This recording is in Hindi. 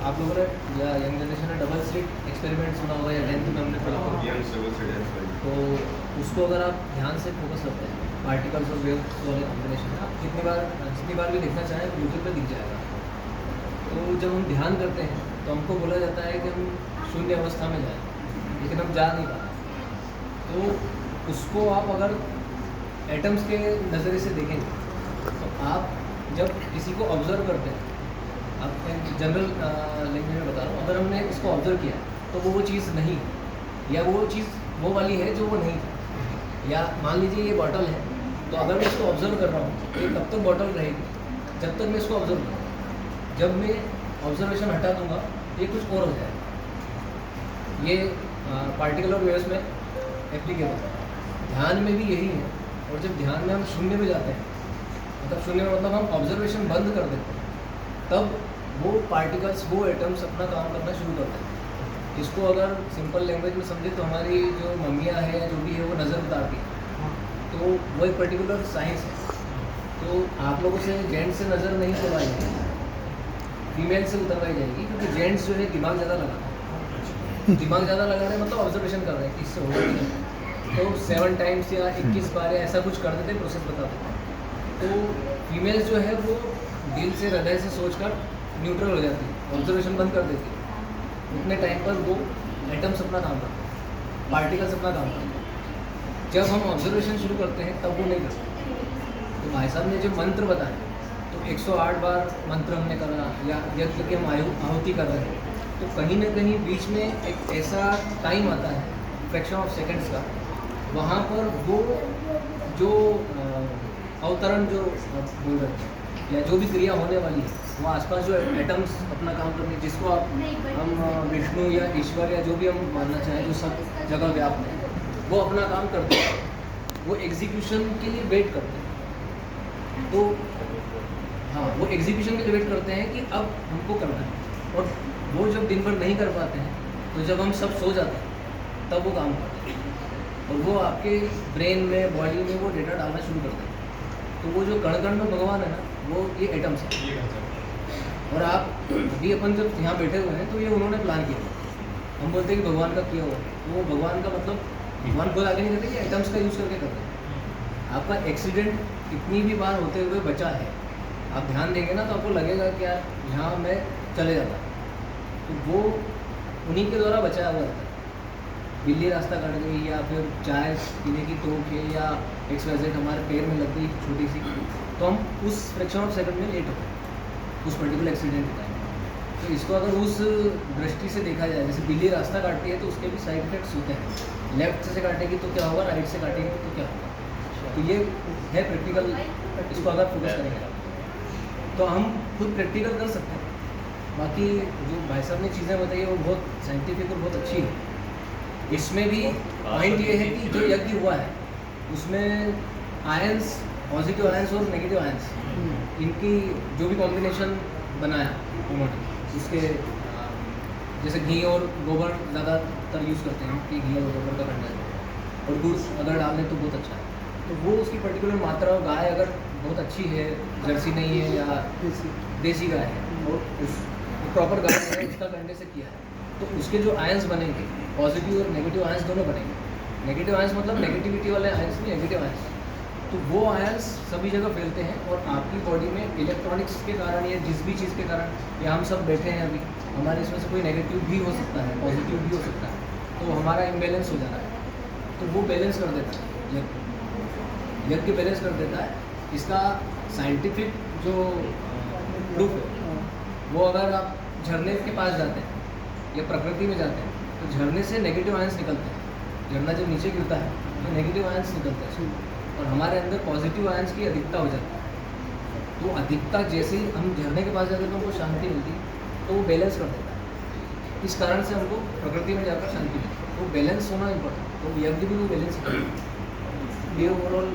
आप लोगों ने या यंग जनरेशन ने डबल स्लिट एक्सपेरिमेंट सुना होगा या 10th में हमने पढ़ा होगा। तो उसको अगर आप ध्यान से फोकस करते हैं, पार्टिकल्स और वेव्स वाले कॉम्बिनेशन में आप जितनी बार भी देखना चाहें यूट्यूब पे दिख जाएगा। तो जब हम ध्यान करते हैं तो हमको बोला जाता है कि हम शून्य अवस्था में जाएं, लेकिन हम जा नहीं पाते। तो उसको आप अगर एटम्स के नज़रिए से देखेंगे तो आप जब किसी को ऑब्ज़र्व करते हैं, आप जनरल लैंग्वेज में बता रहा हूँ, अगर हमने इसको ऑब्ज़र्व किया तो वो चीज़ नहीं है, या वो चीज़ वो वाली है जो वो नहीं थी। या मान लीजिए ये बॉटल है, तो अगर मैं इसको ऑब्ज़र्व कर रहा हूँ तो ये कब तक बॉटल रहेगी, जब तक मैं इसको ऑब्ज़र्व करूँ। जब मैं ऑब्जर्वेशन हटा दूंगा ये कुछ और हो जाएगा। ये पार्टिकल और वेव्स में एप्लीकेबल है, ध्यान में भी यही है। और जब ध्यान में हम शून्य में जाते हैं, मतलब शून्य में मतलब हम ऑब्जर्वेशन बंद कर देते हैं, तब वो पार्टिकल्स, वो एटम्स अपना काम करना शुरू करते हैं। इसको अगर सिंपल लैंग्वेज में समझे तो हमारी जो मम्मियाँ हैं या जो भी है वो नज़र उतारती है, तो वो एक पर्टिकुलर साइंस है। तो आप लोगों से जेंट्स से नज़र नहीं उतरवाई जाएगी, फीमेल से उतरवाई जाएगी, क्योंकि जेंट्स जो है दिमाग ज़्यादा लगाते हैं। दिमाग ज़्यादा लगा रहे हैं मतलब ऑब्जर्वेशन कर रहे हैं कि इससे होगा कि नहीं। तो 7 टाइम्स या 21 बार या ऐसा कुछ कर देते, प्रोसेस बता देते हैं। तो फीमेल्स जो है वो दिल से, हृदय से सोचकर न्यूट्रल हो जाती है, ऑब्जर्वेशन बंद कर देती है। उतने टाइम पर वो एटम्स अपना काम करते हैं, पार्टिकल्स अपना काम करते हैं। जब हम ऑब्जर्वेशन शुरू करते हैं तब वो नहीं करते। तो भाई साहब ने जो मंत्र बताए, तो 108 बार मंत्र हमने करा या यज्ञ के हम आहुति कर रहे हैं, तो कहीं ना कहीं बीच में एक ऐसा टाइम आता है, फ्रैक्शन ऑफ सेकंड्स का, वहाँ पर वो जो अवतरण जो बोल रहे हैं या जो भी क्रिया होने वाली है, वो आसपास जो एटम्स अपना काम करने, जिसको आप हम विष्णु या ईश्वर या जो भी हम मानना चाहें, जो सब जगह व्याप्त है, वो अपना काम करते हैं, वो एग्जीक्यूशन के लिए वेट करते हैं। तो हाँ, वो एग्जीक्यूशन के लिए वेट करते हैं कि अब हमको करना है। और वो जब दिन भर नहीं कर पाते हैं, तो जब हम सब सो जाते हैं तब वो काम करते हैं, और वो आपके ब्रेन में, बॉडी में वो डेटा डालना शुरू करते हैं। तो वो जो कण कण में भगवान है ना, वो ये एटम्स है। और आप अभी अपन जब यहाँ बैठे हुए हैं तो ये उन्होंने प्लान किया। हम बोलते हैं कि भगवान का किया हुआ, वो भगवान का मतलब भगवान खुद आगे नहीं करते कि एटम्स का यूज़ करके करते हैं। आपका एक्सीडेंट कितनी भी बार होते हुए बचा है, आप ध्यान देंगे ना तो आपको लगेगा कि यार यहाँ मैं चले जाता, तो वो उन्हीं के द्वारा बचाया हुआ रहता है। बिल्ली रास्ता काट गई, या फिर चाय पीने की टोक है, या XYZ हमारे पैर में लग गई छोटी सी, तो हम उस फ्रैक्शन ऑफ सेकंड में लेट होते हैं उस पर्टिकुलर एक्सीडेंट के टाइम। तो इसको अगर उस दृष्टि से देखा जाए, जैसे बिल्ली रास्ता काटती है तो उसके भी साइड इफेक्ट्स होते हैं। लेफ्ट से काटेगी तो क्या होगा, राइट से काटेगी तो क्या होगा। तो ये है प्रैक्टिकल, इसको अगर फोकस करेंगे तो हम खुद प्रैक्टिकल कर सकते हैं। बाकी जो भाई साहब ने चीज़ें बताई है वो बहुत साइंटिफिक और बहुत अच्छी है। इसमें भी पॉइंट ये है कि जो यज्ञ हुआ है उसमें आयंस, पॉजिटिव आयंस और नेगेटिव आयंस, इनकी जो भी कॉम्बिनेशन बनाया उन्होंने, उसके जैसे घी और गोबर ज़्यादातर यूज़ करते हैं कि घी और गोबर का कंटेंट, और गुड़ अगर डाल दें तो बहुत अच्छा है। तो वो उसकी पर्टिकुलर मात्रा, और गाय अगर बहुत अच्छी है, जर्सी नहीं है या देसी गाय है, और उस प्रॉपर गाय है, उसका कंडे से किया है, तो उसके जो आयंस बनेंगे, पॉजिटिव और नेगेटिव आयंस दोनों बनेंगे। नेगेटिव आयंस मतलब नेगेटिविटी वाले आयंस नहीं, नेगेटिव आयंस। तो वो आयंस सभी जगह फैलते हैं, और आपकी बॉडी में इलेक्ट्रॉनिक्स के कारण या जिस भी चीज़ के कारण, या हम सब बैठे हैं अभी, हमारे इसमें से कोई नेगेटिव भी हो सकता है, पॉजिटिव भी हो सकता है, तो हमारा इम्बैलेंस हो जाता है। तो वो बैलेंस कर देता है, यज्ञ बैलेंस कर देता है। इसका साइंटिफिक जो प्रूफ है, वो अगर आप झरने के पास जाते हैं या प्रकृति में जाते हैं, तो झरने से नेगेटिव आयंस निकलते हैं। झरना जब नीचे गिरता है तो नेगेटिव आयंस निकलते हैं, और हमारे अंदर पॉजिटिव आयंस की अधिकता हो जाती है। तो अधिकता जैसे ही हम झरने के पास जाते हैं तो हमको शांति मिलती है, तो वो बैलेंस कर देता है। इस कारण से हमको प्रकृति में जाकर शांति मिलती है। तो बैलेंस होना इम्पोर्टेंट, तो यज्ञ भी वो बैलेंस करता है। ये ओवरऑल